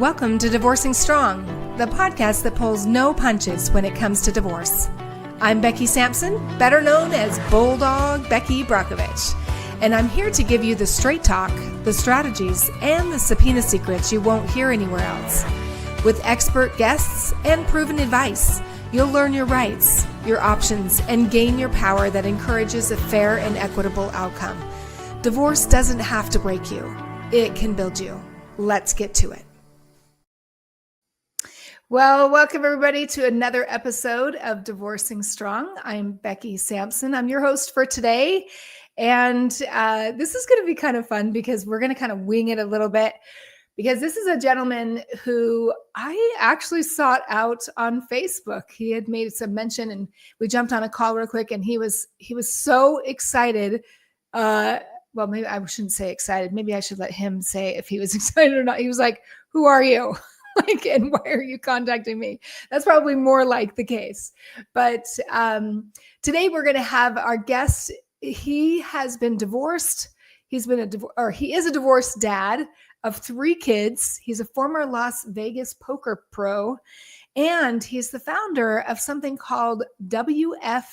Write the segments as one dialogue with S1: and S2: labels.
S1: Welcome to Divorcing Strong, the podcast that pulls no punches when it comes to divorce. I'm Becky Sampson, better known as Bulldog Becky Brockovich, and I'm here to give you the straight talk, the strategies, and the subpoena secrets you won't hear anywhere else. With expert guests and proven advice, you'll learn your rights, your options, and gain your power that encourages a fair and equitable outcome. Divorce doesn't have to break you. It can build you. Let's get to it. Well, welcome everybody to another episode of Divorcing Strong. I'm Becky Sampson. I'm your host for today. And this is going to be kind of fun because we're going to kind of wing it a little bit, because this is a gentleman who I actually sought out on Facebook. He had made some mention and we jumped on a call real quick, and he was so excited. Well, maybe I shouldn't say excited. Maybe I should let him say if he was excited or not. He was like, "Who are you?" And why are you contacting me? That's probably more like the case. But today we're going to have our guest. He has been divorced. He is a divorced dad of 3 kids. He's a former Las Vegas poker pro, and he's the founder of something called WTF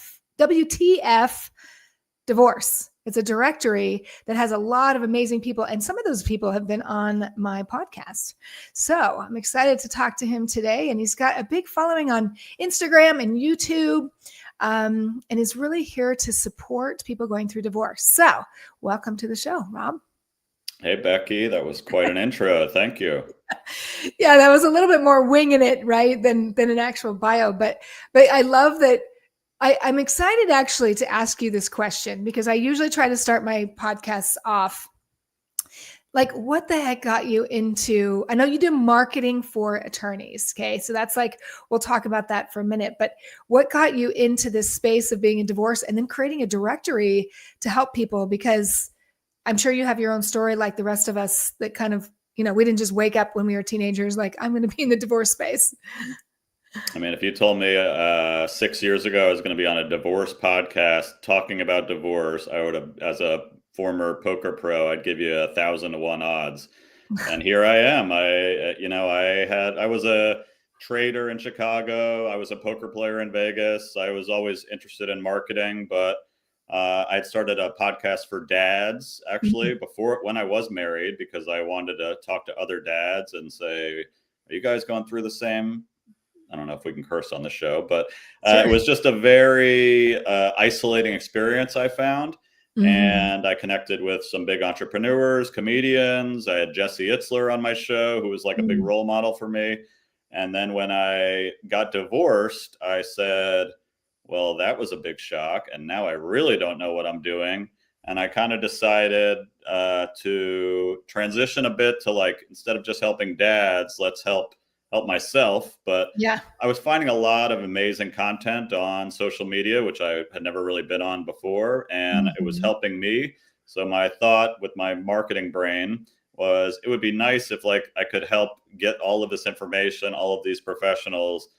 S1: Divorce. It's a directory that has a lot of amazing people, and some of those people have been on my podcast. So I'm excited to talk to him today, and he's got a big following on Instagram and YouTube, and is really here to support people going through divorce. So welcome to the show, Rob.
S2: Hey, Becky, that was quite an intro. Thank you.
S1: Yeah, that was a little bit more winging it, right, than an actual bio. But I love that. I'm excited actually to ask you this question, because I usually try to start my podcasts off like, what the heck got you into, I know you do marketing for attorneys. Okay. So that's like, we'll talk about that for a minute, but what got you into this space of being in divorce and then creating a directory to help people? Because I'm sure you have your own story like the rest of us that kind of, we didn't just wake up when we were teenagers like, I'm going to be in the divorce space.
S2: I mean, if you told me 6 years ago I was going to be on a divorce podcast talking about divorce, I would have, as a former poker pro, I'd give you 1,000 to 1 odds. And here I am. I was a trader in Chicago. I was a poker player in Vegas. I was always interested in marketing, but I'd started a podcast for dads actually before, when I was married, because I wanted to talk to other dads and say, are you guys going through the same? I don't know if we can curse on the show, but
S1: Sure.
S2: It was just a very isolating experience, I found. And I connected with some big entrepreneurs, comedians. I had Jesse Itzler on my show, who was like a big role model for me. And then when I got divorced, I said, well, that was a big shock. And now I really don't know what I'm doing. And I kind of decided to transition a bit to, like, instead of just helping dads, let's help myself. But
S1: yeah,
S2: I was finding a lot of amazing content on social media, which I had never really been on before, and it was helping me. So my thought with my marketing brain was, it would be nice if, like, I could help get all of this information, all of these professionals,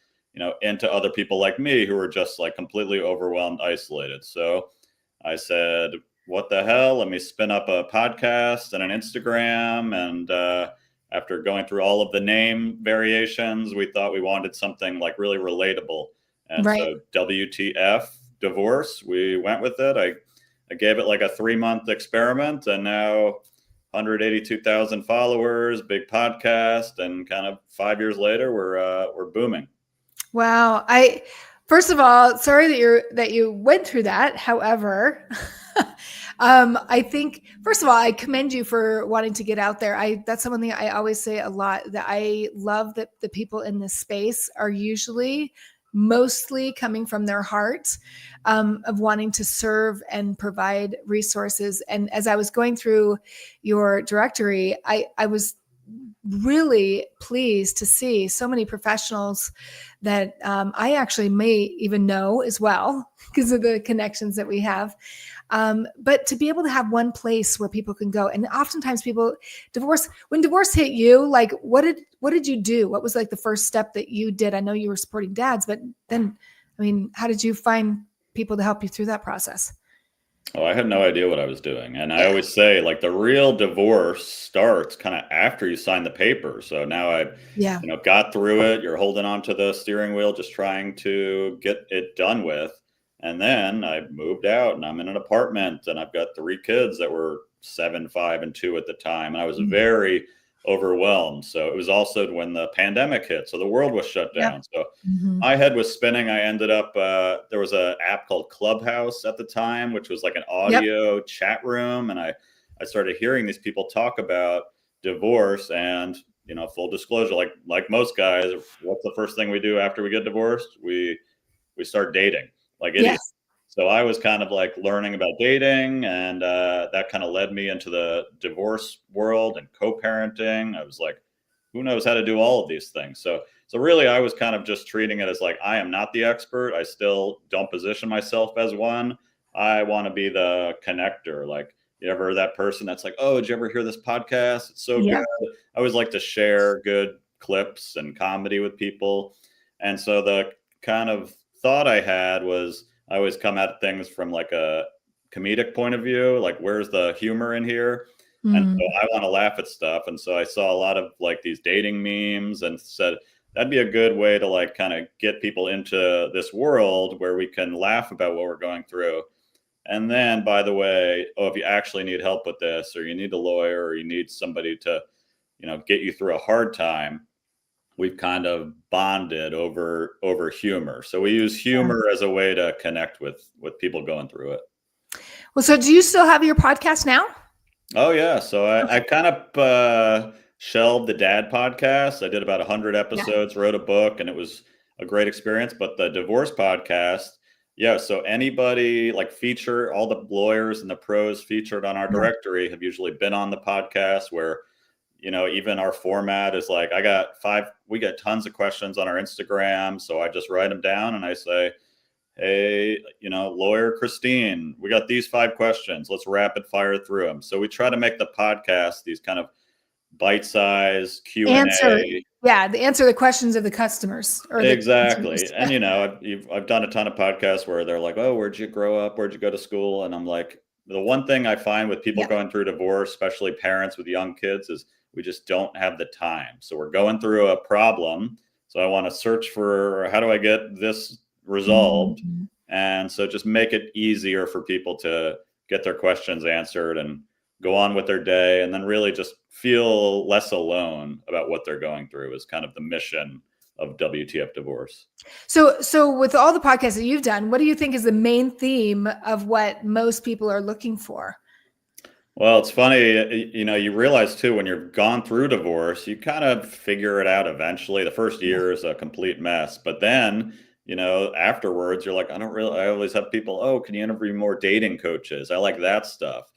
S2: into other people like me who are just like completely overwhelmed, isolated. So I said, what the hell? Let me spin up a podcast and an Instagram. And after going through all of the name variations, we thought we wanted something like really relatable. And
S1: right.
S2: So WTF Divorce, we went with it. I gave it like a 3-month experiment, and now 182,000 followers, big podcast, and kind of 5 years later, we're booming.
S1: Wow. First of all, sorry that you went through that. However, I think, first of all, I commend you for wanting to get out there. That's something I always say a lot, that I love that the people in this space are usually mostly coming from their heart, of wanting to serve and provide resources. And as I was going through your directory, I was really pleased to see so many professionals that I actually may even know as well, because of the connections that we have. But to be able to have one place where people can go, and oftentimes when divorce hit you, like, what did you do? What was like the first step that you did? I know you were supporting dads, but then, I mean, how did you find people to help you through that process?
S2: Oh, I had no idea what I was doing. And I
S1: Yeah.
S2: always say, like, the real divorce starts kind of after you sign the paper. So now I've,
S1: Yeah.
S2: got through it. You're holding on to the steering wheel, just trying to get it done with. And then I moved out and I'm in an apartment and I've got 3 kids that were 7, 5, and 2 at the time. And I was
S1: Mm.
S2: very overwhelmed. So it was also when the pandemic hit. So the world was shut
S1: Yep.
S2: down. So
S1: Mhm.
S2: my head was spinning. I ended up, there was an app called Clubhouse at the time, which was like an
S1: Yep.
S2: audio chat room. And I started hearing these people talk about divorce and, full disclosure, like most guys, what's the first thing we do after we get divorced? We start dating like idiots.
S1: Yes.
S2: So I was kind of like learning about dating, and that kind of led me into the divorce world and co-parenting. I was like, who knows how to do all of these things? So really, I was kind of just treating it as like I am not the expert. I still don't position myself as one. I want to be the connector. Like, you ever that person that's like, oh, did you ever hear this podcast? It's so good.
S1: Yep.
S2: I always like to share good clips and comedy with people. And so the kind of thought I had was I always come at things from like a comedic point of view, like where's the humor in here? And so
S1: Mm.
S2: I want to laugh at stuff. And so I saw a lot of like these dating memes and said that'd be a good way to like kind of get people into this world where we can laugh about what we're going through. And then, by the way, oh, if you actually need help with this, or you need a lawyer, or you need somebody to, get you through a hard time, we've kind of bonded over humor. So we use
S1: Yeah.
S2: humor as a way to connect with people going through it.
S1: Well, so do you still have your podcast now?
S2: Oh yeah, so I
S1: Okay.
S2: kind of shelved the dad podcast. I did about 100
S1: Yeah.
S2: episodes, wrote a book, and it was a great experience. But the divorce podcast, yeah. So anybody like feature all the lawyers and the pros featured on our
S1: Yeah.
S2: directory have usually been on the podcast. Where even our format is like I got 5. We get tons of questions on our Instagram, so I just write them down and I say, hey, lawyer Christine, we got these 5 questions. Let's rapid fire through them. So we try to make the podcast these kind of bite-sized
S1: Answer.
S2: Q&A.
S1: Yeah, the answer the questions of the customers or the
S2: Exactly.
S1: consumers.
S2: And I've done a ton of podcasts where they're like, "Oh, where'd you grow up? Where'd you go to school?" And I'm like, the one thing I find with people
S1: Yeah.
S2: going through divorce, especially parents with young kids, is we just don't have the time. So we're going through a problem. So I want to search for how do I get this resolved?
S1: Mhm.
S2: And so just make it easier for people to get their questions answered and go on with their day, and then really just feel less alone about what they're going through is kind of the mission of WTF Divorce.
S1: So with all the podcasts that you've done, what do you think is the main theme of what most people are looking for?
S2: Well, it's funny, you realize too, when you've gone through divorce, you kind of figure it out eventually. The first
S1: Yeah.
S2: year is a complete mess, but then, afterwards, you're like, I always have people, oh, can you interview more dating coaches? I like that stuff.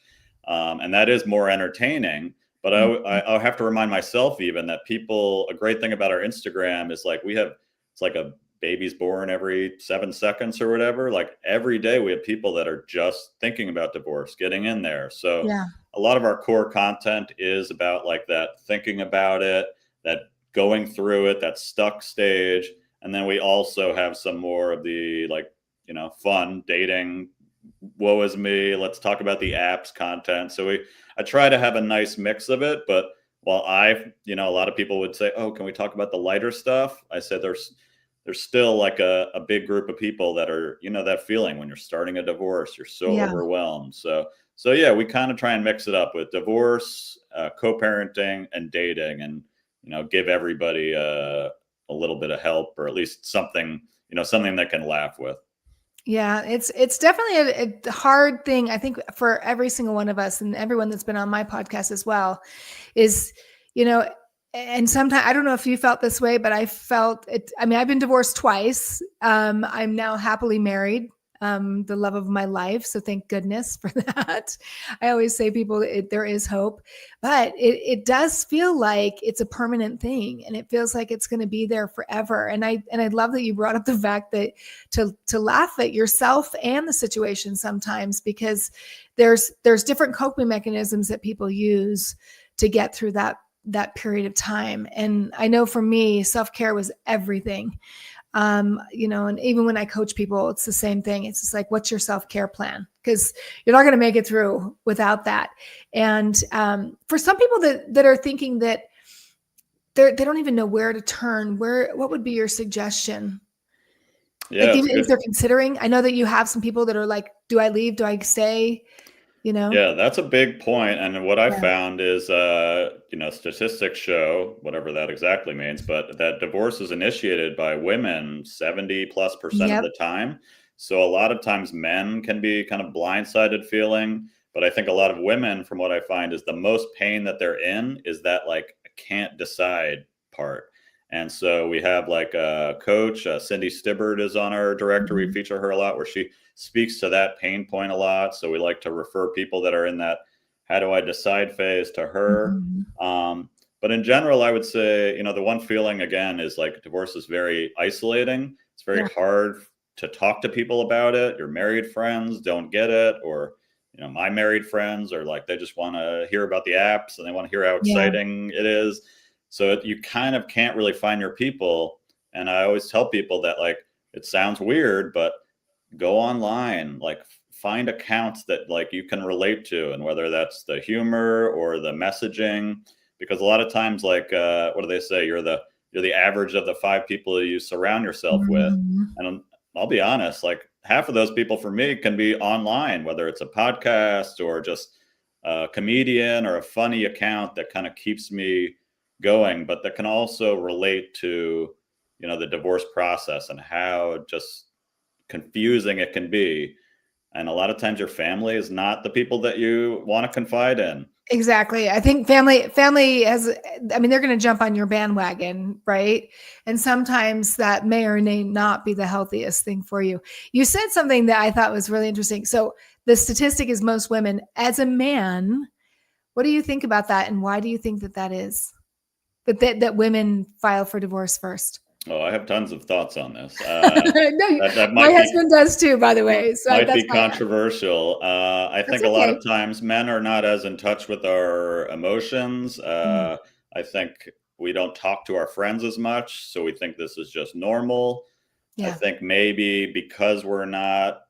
S2: And that is more entertaining. But
S1: Mhm.
S2: I'll have to remind myself even that a great thing about our Instagram is like it's like a baby's born every 7 seconds or whatever. Like every day we have people that are just thinking about divorce, getting in there. So
S1: Yeah.
S2: a lot of our core content is about like that thinking about it, that going through it, that stuck stage. And then we also have some more of the like, fun dating, woe is me, let's talk about the apps content. So I try to have a nice mix of it, but while a lot of people would say, oh, can we talk about the lighter stuff? I said there's still like a big group of people that are, that feeling when you're starting a divorce, you're so
S1: Yeah.
S2: overwhelmed. So yeah, we kind of try and mix it up with divorce, co-parenting, and dating, and give everybody a little bit of help, or at least something, something that can laugh with.
S1: Yeah, it's definitely a hard thing, I think, for every single one of us and everyone that's been on my podcast as well, is, you know, and sometimes I don't know if you felt this way, but I felt it. I mean, I've been divorced twice. I'm now happily married, the love of my life. So thank goodness for that. I always say people, there is hope, but it does feel like it's a permanent thing, and it feels like it's going to be there forever. And I love that you brought up the fact that to laugh at yourself and the situation sometimes, because there's different coping mechanisms that people use to get through that period of time. And I know for me, self-care was everything. And even when I coach people, it's the same thing. It's just like, what's your self-care plan? because you're not going to make it through without that. And for some people that are thinking that they don't even know where to turn, what would be your suggestion?
S2: Yeah,
S1: Like
S2: it's
S1: even if
S2: good.
S1: they're considering, I know that you have some people that are like, do I leave? Do I stay?
S2: Yeah, that's a big point. And what I
S1: Yeah.
S2: found is, statistics show, whatever that exactly means, but that divorce is initiated by women 70+% of
S1: Yep.
S2: the time. So a lot of times men can be kind of blindsided feeling, but I think a lot of women, from what I find, is the most pain that they're in is that like, I can't decide part. And so we have like a coach, Cindy Stibbert is on our directory. We
S1: Mhm.
S2: feature her a lot, where she speaks to that pain point a lot. So we like to refer people that are in that how do I decide phase to her.
S1: Mhm.
S2: But in general, I would say, the one feeling again is like divorce is very isolating. It's very
S1: Yeah.
S2: hard to talk to people about it. Your married friends don't get it, or my married friends are like, they just want to hear about the apps and they want to hear how
S1: Yeah.
S2: exciting it is. So you kind of can't really find your people. And I always tell people that, like, it sounds weird, but go online, like find accounts that like you can relate to, and whether that's the humor or the messaging, because a lot of times, like, what do they say, you're the average of the 5 people you surround yourself with.
S1: Mhm.
S2: And I'll be honest, like half of those people for me can be online, whether it's a podcast or just a comedian or a funny account that kind of keeps me going, but that can also relate to the divorce process and how just confusing it can be. And a lot of times your family is not the people that you want to confide in.
S1: Exactly. I think family has, I mean, they're going to jump on your bandwagon, right? And sometimes that may or may not be the healthiest thing for you. You said something that I thought was really interesting. So the statistic is most women. As a man, what do you think about that? And why do you think that is? That women file for divorce first?
S2: Oh, I have tons of thoughts on this.
S1: No,
S2: That
S1: my
S2: might be
S1: husband does too, by the way. So
S2: might
S1: that's
S2: be
S1: why
S2: controversial. I
S1: that's
S2: think a lot
S1: okay.
S2: of times men are not as in touch with our emotions.
S1: Mm.
S2: I think we don't talk to our friends as much, so we think this is just normal. I
S1: Yeah.
S2: think maybe because we're not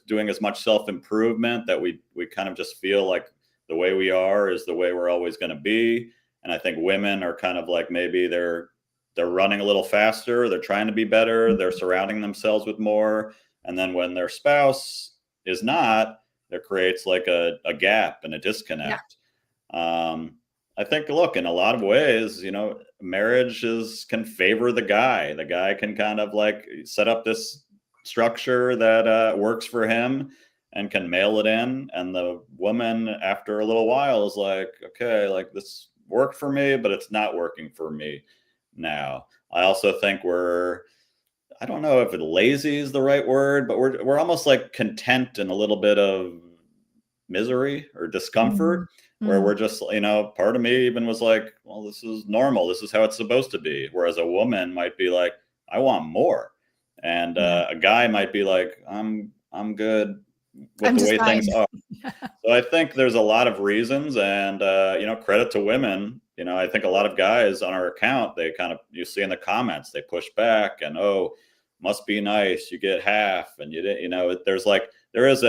S2: doing as much self improvement, that we kind of just feel like the way we are is the way we're always going to be. And I think women are kind of like, maybe they're running a little faster, they're trying to be better, they're surrounding themselves with more, and then when their spouse is not, there creates like a gap and a
S1: Yeah.
S2: disconnect. I think, look, in a lot of ways, marriages can favor the guy. The guy can kind of like set up this structure that works for him and can mail it in. And the woman, after a little while, is like, okay, like this worked for me, but it's not working for me now. I also think I don't know if lazy is the right word, but we're almost like content in a little bit of misery or discomfort,
S1: Mhm.
S2: where
S1: Mm.
S2: we're just, part of me even was like, well, this is normal, this is how it's supposed to be, whereas a woman might be like, I want more. And
S1: Yeah.
S2: a guy might be like, I'm good with
S1: I'm
S2: the
S1: just
S2: way
S1: fine.
S2: things are. So I think there's a lot of reasons, and credit to women. I think a lot of guys on our account, they kind of, you see in the comments, they push back and, oh, must be nice, you get half, and you didn't. There is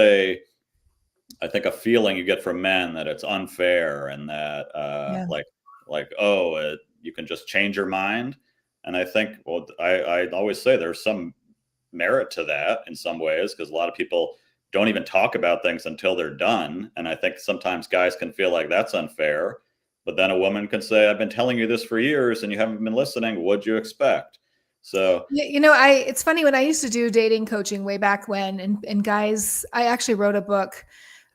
S2: I think a feeling you get from men that it's unfair, and that
S1: Yeah.
S2: you can just change your mind. And I think, well, I always say there's some merit to that in some ways, because a lot of people don't even talk about things until they're done. And I think sometimes guys can feel like that's unfair. But then a woman can say, I've been telling you this for years and you haven't been listening. What'd you expect? So,
S1: It's funny, when I used to do dating coaching way back when, and guys, I actually wrote a book.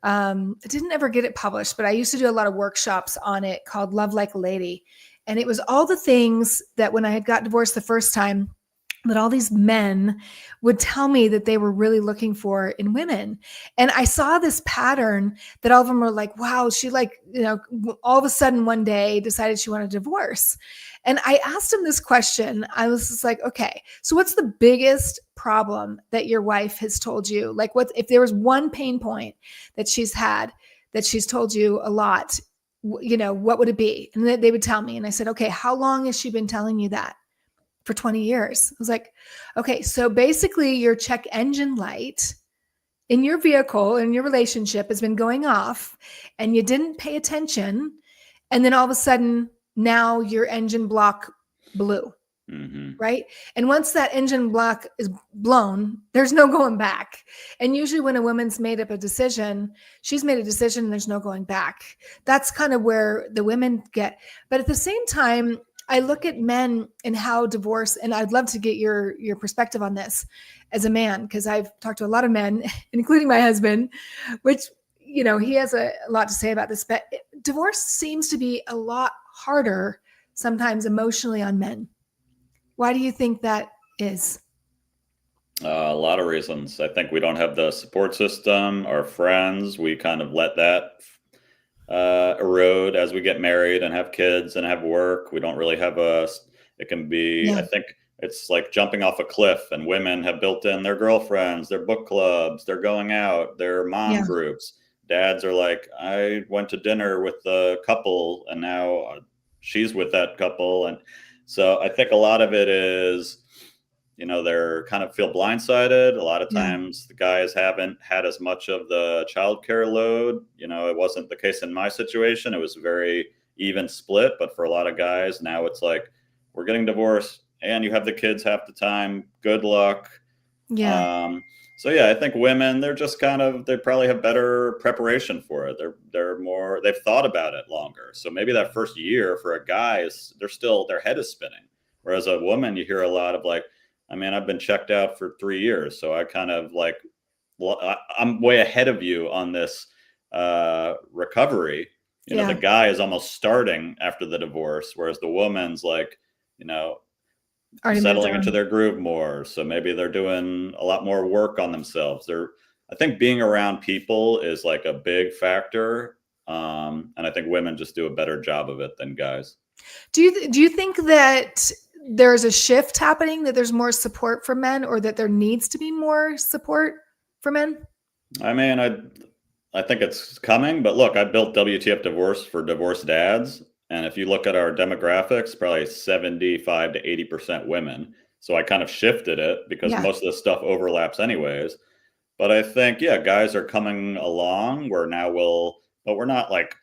S1: I didn't ever get it published, but I used to do a lot of workshops on it called Love Like a Lady. And it was all the things that when I had got divorced the first time, that all these men would tell me that they were really looking for in women. And I saw this pattern that all of them were like, wow, she all of a sudden one day decided she wanted a divorce. And I asked him this question. I was just like, okay, so what's the biggest problem that your wife has told you? Like, what if there was one pain point that she's had that she's told you a lot, what would it be? And they would tell me. And I said, okay, how long has she been telling you that? For 20 years. I was like, okay, so basically your check engine light in your vehicle, in your relationship has been going off and you didn't pay attention. And then all of a sudden, now your engine block blew.
S2: Mm-hmm.
S1: Right. And once that engine block is blown, there's no going back. And usually when a woman's made up a decision, she's made a decision and there's no going back. That's kind of where the women get. But at the same time, I look at men and how divorce, and I'd love to get your perspective on this as a man, because I've talked to a lot of men, including my husband, which, you know, he has a lot to say about this, but divorce seems to be a lot harder sometimes emotionally on men. Why do you think that is?
S2: A lot of reasons. I think we don't have the support system, our friends. We kind of let that erode as we get married and have kids and have work. We don't really have it can be, I think it's like jumping off a cliff, and women have built in their girlfriends, their book clubs, they're going out, their mom groups. Dads are like, I went to dinner with the couple and now she's with that couple. And so I think a lot of it is, you know, they're kind of feel blindsided. A lot of times the guys haven't had as much of the childcare load. You know, it wasn't the case in my situation. It was a very even split. But for a lot of guys, now it's like, we're getting divorced and you have the kids half the time. Good luck. So yeah, I think women, they're just kind of, they probably have better preparation for it. They're more, they've thought about it longer. So maybe that first year for a guy is, their head is spinning. Whereas a woman, you hear a lot of like, I mean, I've been checked out for 3 years. So I kind of like, well, I'm way ahead of you on this recovery. You know, the guy is almost starting after the divorce, whereas the woman's like, you know, already settling into their groove more. So maybe they're doing a lot more work on themselves. I think being around people is like a big factor. And I think women just do a better job of it than guys.
S1: Do you think that there's a shift happening, that there's more support for men, or that there needs to be more support for men?
S2: I mean, I think it's coming, but look, I built WTF Divorce for divorced dads. And if you look at our demographics, probably 75 to 80% women. So I kind of shifted it because most of this stuff overlaps anyways. But I think, guys are coming along where now but we're not like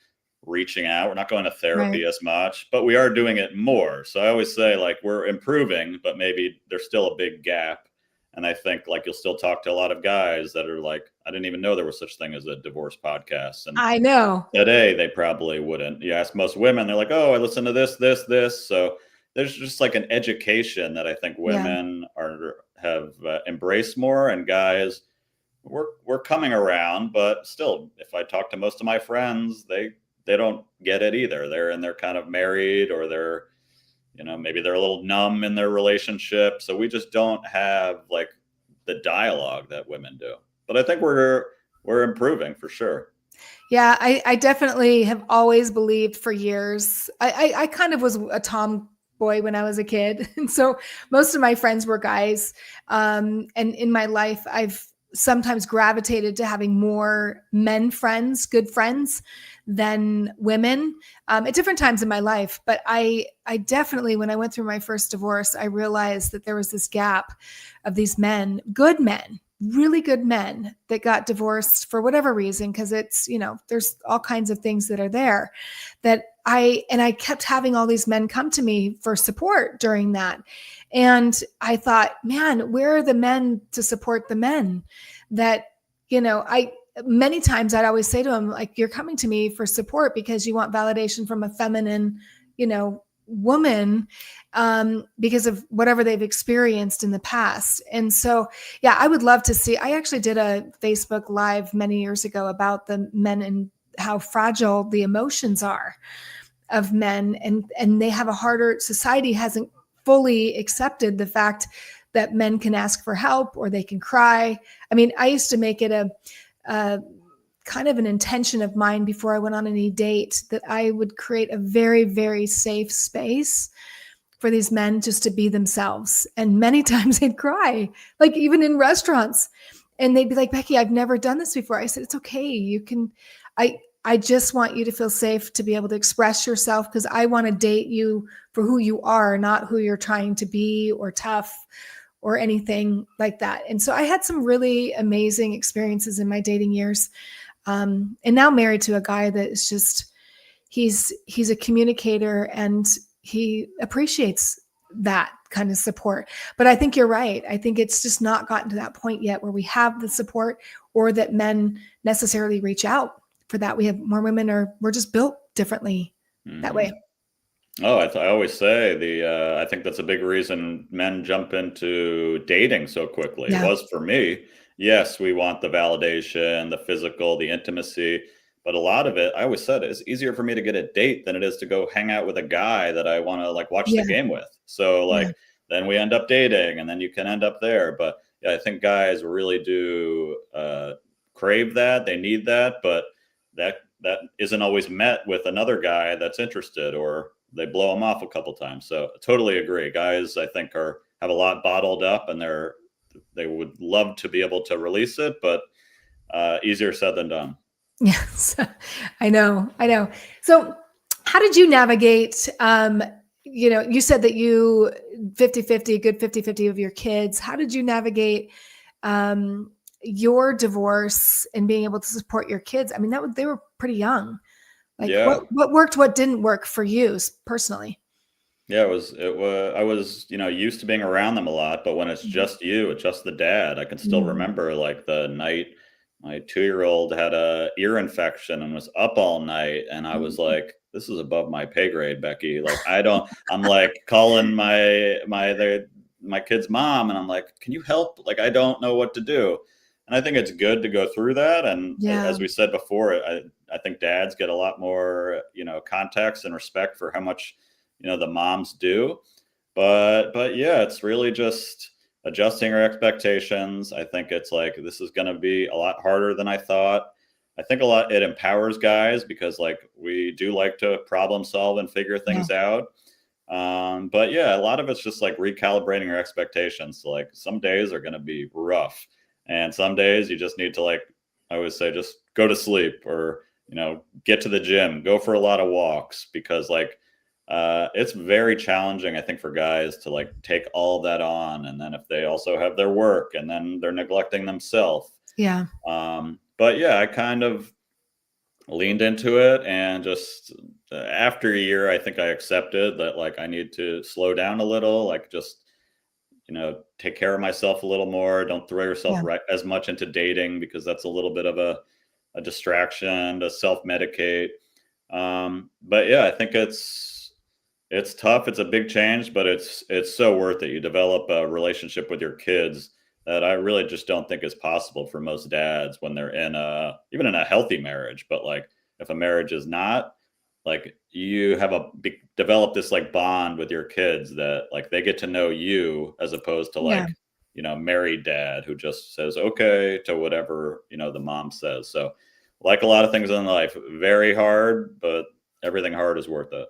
S2: reaching out. We're not going to therapy as much, but we are doing it more. So I always say like we're improving, but maybe there's still a big gap. And I think like you'll still talk to a lot of guys that are like, I didn't even know there was such thing as a divorce podcast. And
S1: I know
S2: today they probably wouldn't. You ask most women, they're like, oh, I listen to this. So there's just like an education that I think women have embraced more, and guys, we're coming around. But still, if I talk to most of my friends, they don't get it either. They're kind of married, or they're, you know, maybe they're a little numb in their relationship. So we just don't have like the dialogue that women do. But I think we're improving for sure.
S1: Yeah, I definitely have always believed for years. I kind of was a tomboy when I was a kid. And so most of my friends were guys. And in my life, I've sometimes gravitated to having more men friends, good friends, than women at different times in my life. But I definitely, when I went through my first divorce, I realized that there was this gap of these men, good men, really good men that got divorced for whatever reason, because it's, you know, there's all kinds of things that are there that I kept having all these men come to me for support during that. And I thought, man, where are the men to support the men? That, you know, many times I'd always say to them, like, you're coming to me for support because you want validation from a feminine, you know, woman, because of whatever they've experienced in the past. And so, yeah, I would love to see, I actually did a Facebook Live many years ago about the men and how fragile the emotions are of men. And they have a harder, society hasn't fully accepted the fact that men can ask for help or they can cry. I mean, I used to make it a kind of an intention of mine before I went on any date that I would create a very, very safe space for these men just to be themselves. And many times they'd cry, like even in restaurants. And they'd be like, Becky, I've never done this before. I said, it's okay. You can, I just want you to feel safe to be able to express yourself, because I want to date you for who you are, not who you're trying to be or tough or anything like that. And so I had some really amazing experiences in my dating years. And now married to a guy that is just, he's a communicator and he appreciates that kind of support. But I think you're right. I think it's just not gotten to that point yet where we have the support or that men necessarily reach out for that. We have more women, or we're just built differently that way.
S2: Oh, I always say I think that's a big reason men jump into dating so quickly.
S1: Yeah.
S2: It was for me. Yes, we want the validation, the physical, the intimacy, but a lot of it, I always said, it's easier for me to get a date than it is to go hang out with a guy that I want to like watch
S1: Yeah.
S2: the game with. So like
S1: Yeah.
S2: then we end up dating, and then you can end up there. But yeah, I think guys really do crave that. They need that, but that isn't always met with another guy that's interested, or they blow them off a couple times. So I totally agree. Guys, I think have a lot bottled up, and they would love to be able to release it, but easier said than done.
S1: Yes, I know. So how did you navigate, you said that you 50-50, good 50-50 of your kids. How did you navigate your divorce and being able to support your kids? I mean, they were pretty young. Like
S2: Yeah.
S1: what worked, what didn't work for you personally?
S2: Yeah, I was, used to being around them a lot, but when it's just you, it's just the dad. I can still remember like the night my 2-year-old had a ear infection and was up all night, and I was like, this is above my pay grade, Becky. Like I'm like calling my kid's mom, and I'm like, can you help? Like I don't know what to do. And I think it's good to go through that. And as we said before, I think dads get a lot more, context and respect for how much the moms do. But yeah, it's really just adjusting our expectations. I think it's like, this is going to be a lot harder than I thought. I think it empowers guys, because like we do like to problem solve and figure things out. But yeah, a lot of it's just like recalibrating our expectations. So like some days are going to be rough, and some days you just need to, like I always say, just go to sleep, or get to the gym, go for a lot of walks, because like it's very challenging, I think, for guys to like take all that on, and then if they also have their work, and then they're neglecting themselves.
S1: Yeah.
S2: But yeah, I kind of leaned into it, and just after a year, I think I accepted that like I need to slow down a little, like just take care of myself a little more. Don't throw yourself right as much into dating, because that's a little bit of a distraction to self-medicate. But yeah, I think it's tough. It's a big change, but it's so worth it. You develop a relationship with your kids that I really just don't think is possible for most dads when they're even in a healthy marriage. But like if a marriage is not, like you have develop this like bond with your kids that like they get to know you, as opposed to like, married dad who just says okay to whatever, the mom says. So like a lot of things in life, very hard, but everything hard is worth it.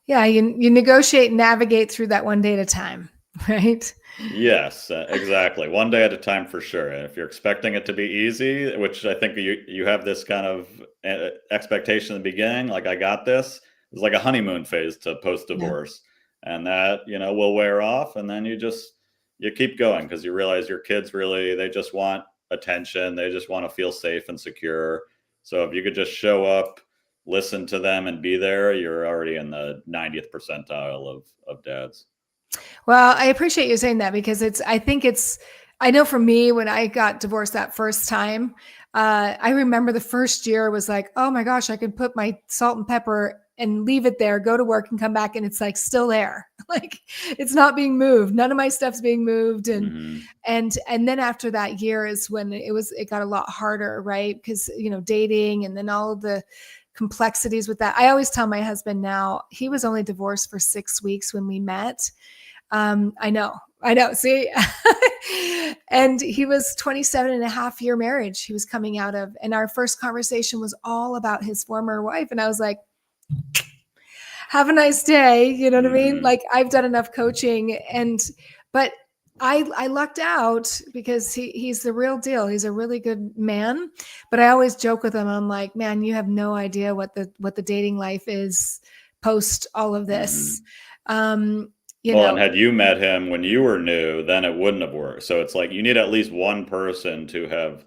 S1: Yeah. You negotiate and navigate through that one day at a time, right?
S2: Yes, exactly. One day at a time, for sure. And if you're expecting it to be easy, which I think you have this kind of expectation in the beginning, like I got this, it's like a honeymoon phase to post-divorce. And that, will wear off, and then you keep going, because you realize your kids really, they just want attention. They just want to feel safe and secure. So if you could just show up, listen to them, and be there, you're already in the 90th percentile of dads.
S1: Well, I appreciate you saying that, because I know for me, when I got divorced that first time, I remember the first year was like, oh my gosh, I could put my salt and pepper and leave it there, go to work and come back, and it's like still there. Like it's not being moved. None of my stuff's being moved. And then after that year is when it got a lot harder, right? Because, dating, and then all of the complexities with that. I always tell my husband now, he was only divorced for 6 weeks when we met. I know. See, and he was 27 and a half year marriage he was coming out of. And our first conversation was all about his former wife. And I was like, have a nice day. You know what I mean? Like I've done enough coaching, but I lucked out, because he's the real deal. He's a really good man. But I always joke with him. I'm like, man, you have no idea what the dating life is post all of this. you
S2: Well, and
S1: know.
S2: had you met him when you were new, then it wouldn't have worked. So it's like you need at least one person to have,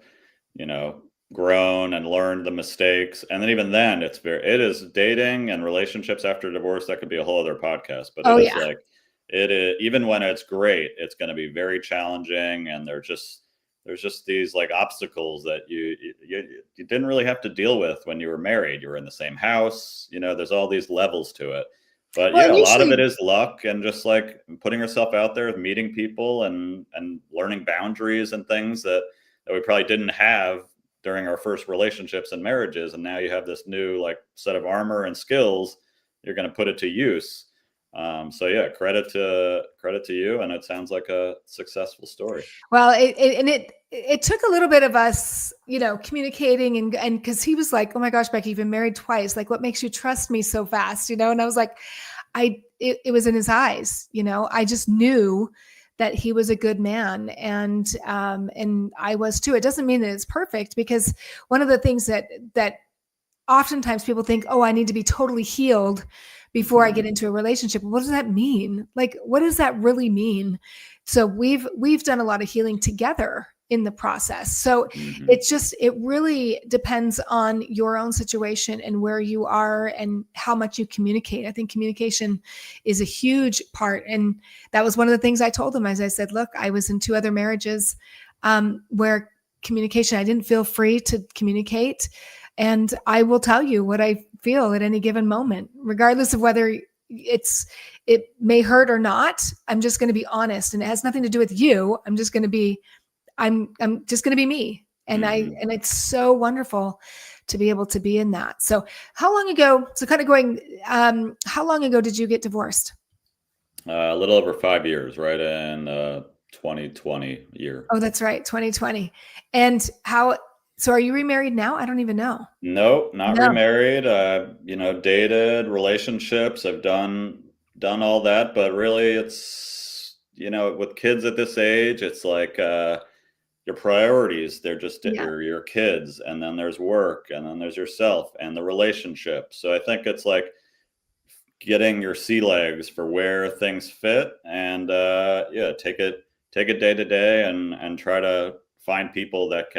S2: you know, grown and learned the mistakes. And then even then, it is dating and relationships after divorce. That could be a whole other podcast, but
S1: Oh
S2: it is
S1: yeah.
S2: like, it is, even when it's great, it's going to be very challenging. And there's just these like obstacles that you didn't really have to deal with when you were married. You were in the same house, you know, there's all these levels to it. But
S1: Well,
S2: yeah,
S1: and
S2: a lot of it
S1: usually,
S2: is luck and just like putting yourself out there, meeting people and learning boundaries and things that we probably didn't have during our first relationships and marriages. And now you have this new like set of armor and skills. You're going to put it to use. So yeah, credit to you. And it sounds like a successful story.
S1: well, it took a little bit of us, you know, communicating and because he was like, oh my gosh, Becky, you've been married twice. Like, what makes you trust me so fast? You know, and I was like, it was in his eyes, you know, I just knew that he was a good man, and I was too. It doesn't mean that it's perfect, because one of the things that oftentimes people think, oh, I need to be totally healed before I get
S2: Mhm.
S1: into a relationship. What does that mean? Like, what does that really mean? So we've done a lot of healing together in the process. So
S2: Mhm.
S1: it really depends on your own situation and where you are and how much you communicate. I think communication is a huge part. And that was one of the things I told him. As I said, look, I was in 2 other marriages where communication, I didn't feel free to communicate. And I will tell you what I feel at any given moment, regardless of whether it may hurt or not. I'm just going to be honest, and it has nothing to do with you. I'm just going to be I'm just going to be me.
S2: Mhm.
S1: And it's so wonderful to be able to be in that. So how long ago, so kind of going, how long ago did you get divorced?
S2: A little over 5 years, right in 2020 year.
S1: Oh, that's right. 2020. And so are you remarried now? I don't even know.
S2: Nope, not
S1: No.
S2: remarried. You know, dated relationships. I've done all that, but really, it's, you know, with kids at this age, it's like your priorities. They're just
S1: Yeah.
S2: your kids, and then there's work, and then there's yourself and the relationship. So I think it's like getting your sea legs for where things fit, and yeah, take it day to day, and try to find people that's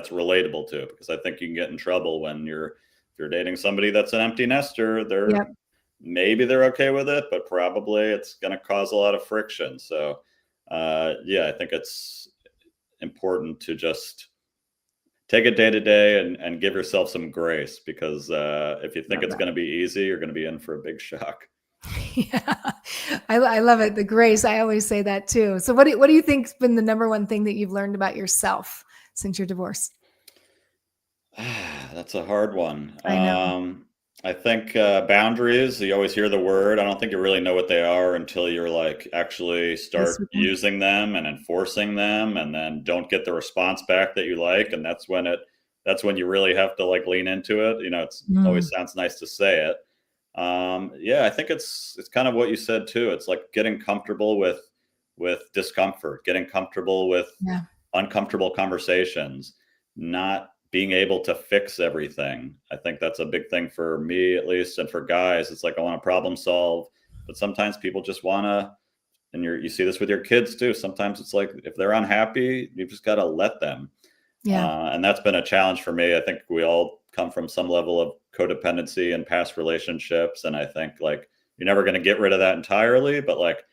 S2: relatable to, because I think you can get in trouble when if you're dating somebody that's an empty nester.
S1: Yep.
S2: They're okay with it, but probably it's going to cause a lot of friction. So yeah, I think it's important to just take it day to day, and give yourself some grace, because if you think
S1: Love
S2: it's
S1: that.
S2: going to be easy, you're going to be in for a big shock.
S1: Yeah, I love it. The grace. I always say that too. So what do you think's been the number one thing that you've learned about yourself since your divorce?
S2: That's a hard one.
S1: I know.
S2: I think boundaries, you always hear the word. I don't think you really know what they are until you're like actually
S1: Face
S2: start
S1: with them.
S2: using them and enforcing them, and then don't get the response back that you like. And that's when you really have to like lean into it. You know, it's
S1: Mm,
S2: always sounds nice to say it. Yeah, I think it's kind of what you said too. It's like getting comfortable with discomfort, getting comfortable with
S1: yeah.
S2: uncomfortable conversations, not being able to fix everything. I think that's a big thing for me, at least, and for guys. It's like I want to problem solve, but sometimes people just want to. And you see this with your kids too. Sometimes it's like if they're unhappy, you just got to let them.
S1: Yeah.
S2: And that's been a challenge for me. I think we all come from some level of codependency in past relationships, and I think like you're never going to get rid of that entirely, but like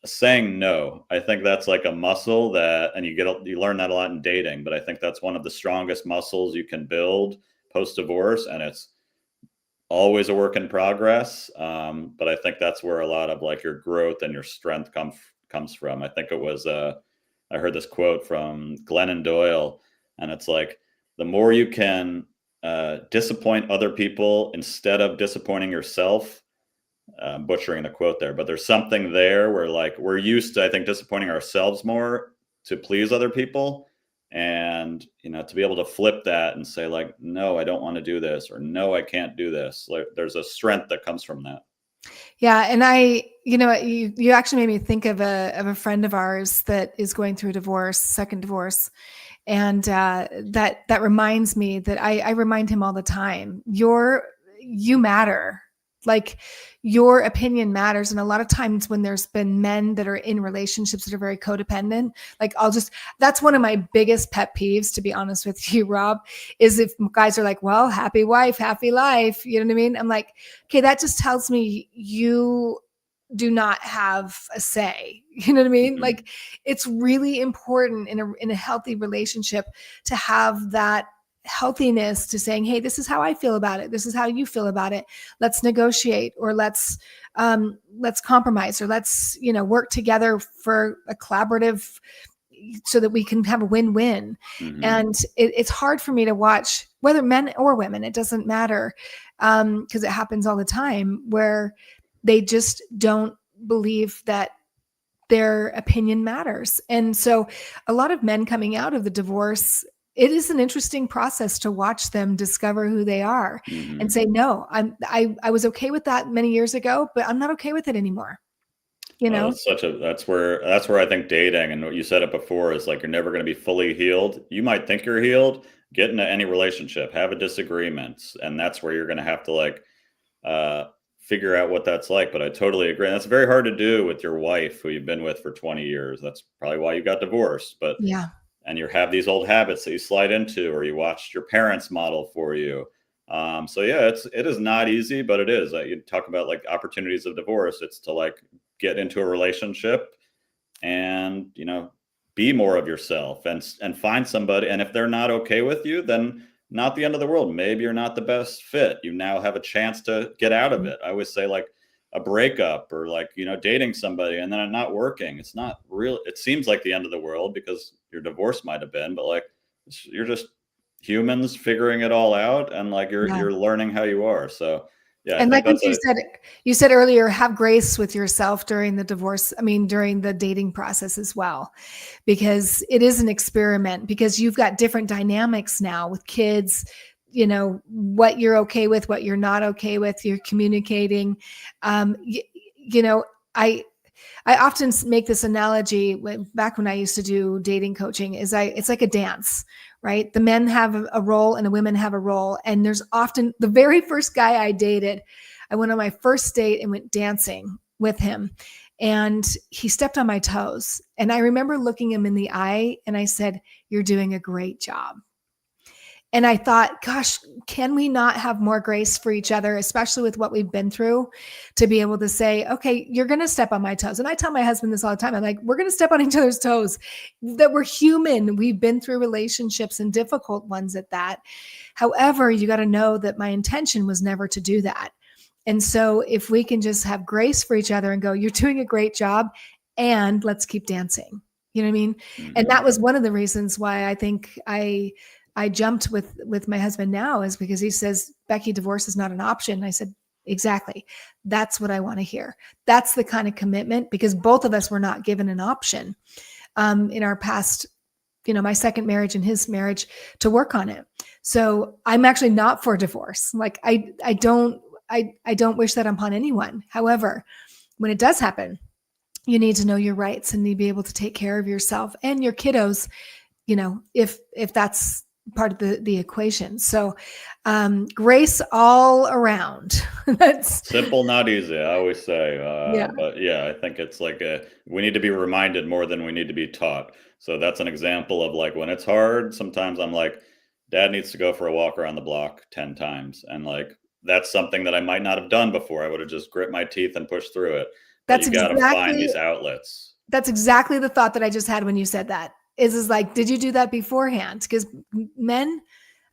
S2: saying no, I think that's like a muscle that, and you learn that a lot in dating, but I think that's one of the strongest muscles you can build post divorce, and it's always a work in progress. But I think that's where a lot of like your growth and your strength comes from. I think it was I heard this quote from Glennon Doyle, and it's like the more you can disappoint other people instead of disappointing yourself. Butchering the quote there, but there's something there where like we're used to, I think, disappointing ourselves more to please other people. And, you know, to be able to flip that and say like, no, I don't want to do this, or no, I can't do this. Like, there's a strength that comes from that.
S1: Yeah. And you actually made me think of a friend of ours that is going through a divorce, second divorce. And that reminds me that I remind him all the time, you matter. Like your opinion matters. And a lot of times when there's been men that are in relationships that are very codependent, like that's one of my biggest pet peeves, to be honest with you, Rob, is if guys are like, well, happy wife, happy life. You know what I mean? I'm like, okay, that just tells me you do not have a say. You know what I mean?
S2: Mhm.
S1: Like it's really important in a healthy relationship to have that healthiness to saying, hey, this is how I feel about it. This is how you feel about it. Let's negotiate, or let's compromise, or let's, work together for a collaborative so that we can have a win-win.
S2: Mhm.
S1: And it's hard for me to watch, whether men or women, it doesn't matter. Because it happens all the time where they just don't believe that their opinion matters. And so a lot of men coming out of the divorce, it is an interesting process to watch them discover who they are
S2: Mhm.
S1: and say, no, I was okay with that many years ago, but I'm not okay with it anymore.
S2: That's where I think dating, and what you said it before, is like you're never going to be fully healed. You might think you're healed, get into any relationship, have a disagreement, and that's where you're going to have to like uh figure out what that's like. But I totally agree. And that's very hard to do with your wife who you've been with for 20 years. That's probably why you got divorced. But
S1: Yeah.
S2: and you have these old habits that you slide into, or you watched your parents model for you. So yeah, it is not easy, but it is. You talk about like opportunities of divorce. It's to like get into a relationship and be more of yourself and find somebody. And if they're not okay with you, then not the end of the world. Maybe you're not the best fit. You now have a chance to get out of it. I always say like a breakup, or like dating somebody and then it not working, it's not real. It seems like the end of the world because your divorce might have been, but like you're just humans figuring it all out, and like
S1: Yeah.
S2: you're learning how you are. So yeah, I
S1: And
S2: think
S1: like what
S2: that's
S1: you said earlier, have grace with yourself during the divorce. I mean, during the dating process as well, because it is an experiment, because you've got different dynamics now with kids, what you're okay with, what you're not okay with, you're communicating. You know, I, I often make this analogy back when I used to do dating coaching it's like a dance, right? The men have a role and the women have a role. And there's often the very first guy I dated, I went on my first date and went dancing with him, and he stepped on my toes. And I remember looking him in the eye and I said, "You're doing a great job." And I thought, gosh, can we not have more grace for each other, especially with what we've been through, to be able to say, okay, you're going to step on my toes. And I tell my husband this all the time. I'm like, we're going to step on each other's toes, that we're human. We've been through relationships, and difficult ones at that. However, you got to know that my intention was never to do that. And so if we can just have grace for each other and go, you're doing a great job, and let's keep dancing. You know what I mean? And that was one of the reasons why I think I jumped with my husband now, is because he says, "Becky, divorce is not an option." And I said, exactly. That's what I want to hear. That's the kind of commitment, because both of us were not given an option in our past, my second marriage and his marriage, to work on it. So I'm actually not for divorce. Like I don't wish that upon anyone. However, when it does happen, you need to know your rights and need to be able to take care of yourself and your kiddos, if that's part of the equation. So grace all around. That's
S2: simple, not easy, I always say.
S1: Yeah.
S2: But yeah, I think it's like we need to be reminded more than we need to be taught. So that's an example of like when it's hard, sometimes I'm like, dad needs to go for a walk around the block 10 times. And like, that's something that I might not have done before. I would have just grit my teeth and pushed through it. But
S1: that's
S2: you got to find
S1: exactly
S2: these outlets.
S1: that's exactly the thought that I just had when you said that. Is like, did you do that beforehand? Because men,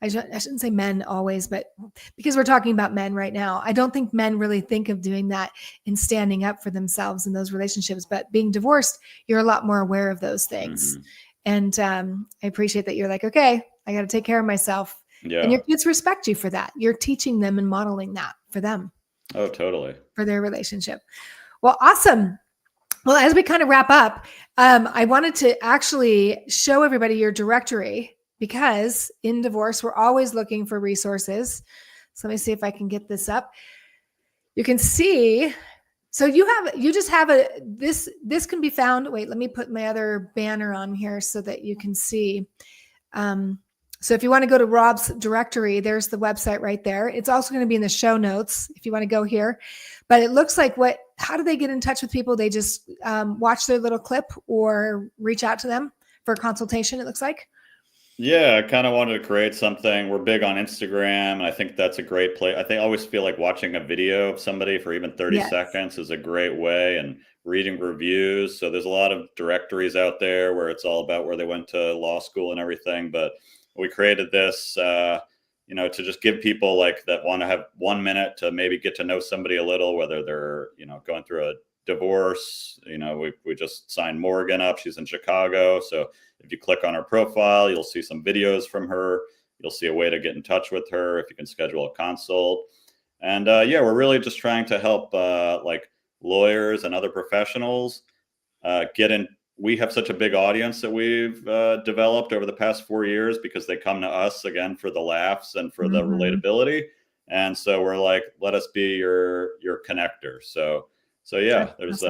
S1: I shouldn't say men always, but because we're talking about men right now, I don't think men really think of doing that in standing up for themselves in those relationships. But being divorced, you're a lot more aware of those things. And I appreciate that you're like, okay, I got to take care of myself.
S2: Yeah.
S1: And your kids respect you for that. You're teaching them and modeling that for them.
S2: Oh, totally.
S1: For their relationship. Well, awesome. Well, as we kind of wrap up, I wanted to actually show everybody your directory, because in divorce, we're always looking for resources. So let me see if I can get this up. You can see, so you just have this can be found. Wait, let me put my other banner on here so that you can see. So if you want to go to Rob's directory, there's the website right there. It's also going to be in the show notes if you want to go here. But it looks like how do they get in touch with people? They just watch their little clip or reach out to them for a consultation, it looks like.
S2: Yeah, I kind of wanted to create something. We're big on Instagram, and I think that's a great place. I always feel like watching a video of somebody for even 30 seconds is a great way, and reading reviews. So there's a lot of directories out there where it's all about where they went to law school and everything. But we created this, to just give people like that want to have 1 minute to maybe get to know somebody a little, whether they're, going through a divorce. We just signed Morgan up. She's in Chicago. So if you click on her profile, you'll see some videos from her. You'll see a way to get in touch with her if you can schedule a consult. And we're really just trying to help like lawyers and other professionals get in. We have such a big audience that we've developed over the past 4 years because they come to us again for the laughs and for the relatability. And so we're like, let us be your connector. So yeah, there's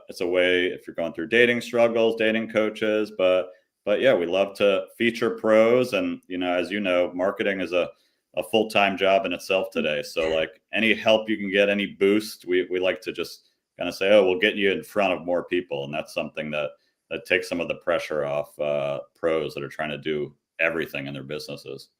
S2: it's a way if you're going through dating struggles, dating coaches, but yeah, we love to feature pros. And, as you know, marketing is a full-time job in itself today. So like any help you can get, any boost, we like to just kind of say, oh, we'll get you in front of more people. And that's something that takes some of the pressure off pros that are trying to do everything in their businesses.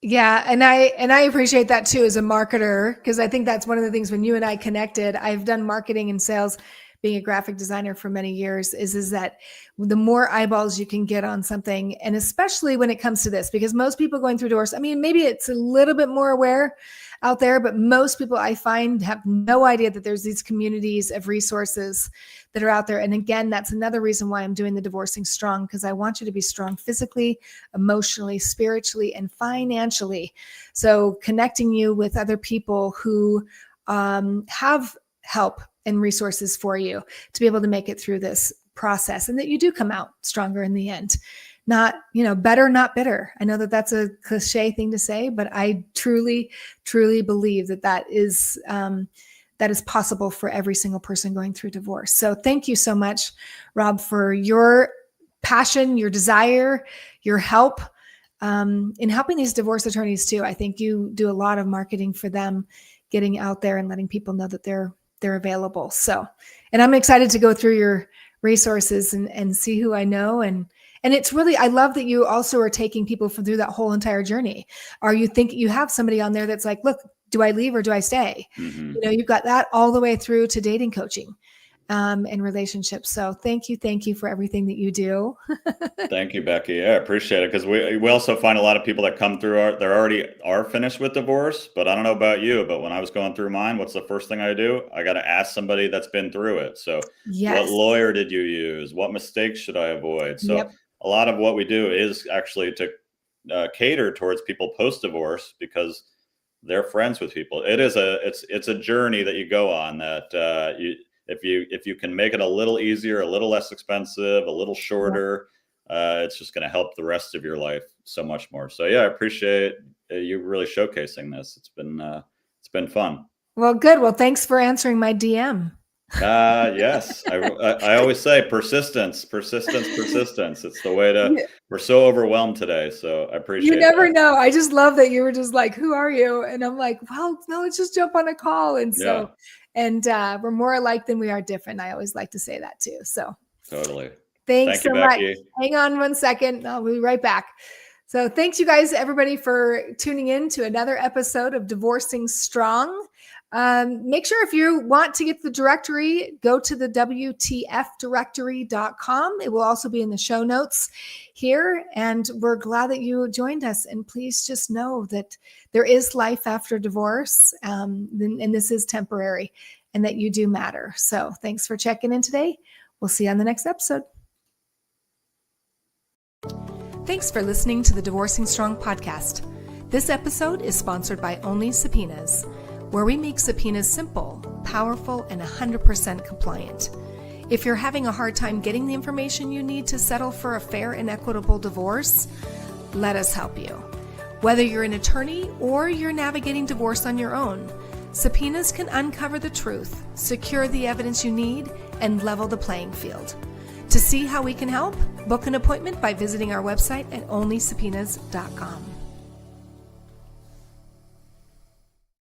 S1: Yeah. And I appreciate that too, as a marketer, because I think that's one of the things when you and I connected. I've done marketing and sales, being a graphic designer for many years, is that the more eyeballs you can get on something, and especially when it comes to this, because most people going through divorce, I mean, maybe it's a little bit more aware out there, but most people I find have no idea that there's these communities of resources that are out there. And again, that's another reason why I'm doing the Divorcing Strong, because I want you to be strong physically, emotionally, spiritually, and financially. So connecting you with other people who have help and resources for you to be able to make it through this process, and that you do come out stronger in the end. Not, better, not bitter. I know that that's a cliche thing to say, but I truly, truly believe that is possible for every single person going through divorce. So thank you so much, Rob, for your passion, your desire, your help in helping these divorce attorneys too. I think you do a lot of marketing for them, getting out there and letting people know that they're available. So, and I'm excited to go through your resources and see who I know. And it's really, I love that you also are taking people through that whole entire journey. Or you think you have somebody on there that's like, look, do I leave or do I stay? You've got that all the way through to dating coaching and relationships. So thank you for everything that you do.
S2: Thank you, Becky. Yeah, I appreciate it. Because we also find a lot of people that come through they're already finished with divorce. But I don't know about you, but when I was going through mine, what's the first thing I do? I got to ask somebody that's been through it. So What lawyer did you use? What mistakes should I avoid? So a lot of what we do is actually to cater towards people post-divorce, because they're friends with people. It's a journey that you go on that if you can make it a little easier, a little less expensive, a little shorter, it's just going to help the rest of your life so much more. So yeah, I appreciate you really showcasing this. It's been fun.
S1: Well, good. Well, thanks for answering my DM.
S2: Yes. I always say persistence. It's the way to, we're so overwhelmed today. So I appreciate it.
S1: You never know. I just love that you were just like, who are you? And I'm like, well, no, let's just jump on a call. And so, we're more alike than we are different. I always like to say that too. So
S2: totally.
S1: Thanks so much. Hang on 1 second. I'll be right back. So thanks you guys, everybody, for tuning in to another episode of Divorcing Strong. Make sure if you want to get the directory, go to the WTFdirectory.com. It will also be in the show notes here. And we're glad that you joined us. And please just know that there is life after divorce, and this is temporary, and that you do matter. So thanks for checking in today. We'll see you on the next episode. Thanks for listening to the Divorcing Strong podcast. This episode is sponsored by Only Subpoenas, where we make subpoenas simple, powerful, and 100% compliant. If you're having a hard time getting the information you need to settle for a fair and equitable divorce, let us help you. Whether you're an attorney or you're navigating divorce on your own, subpoenas can uncover the truth, secure the evidence you need, and level the playing field. To see how we can help, book an appointment by visiting our website at onlysubpoenas.com.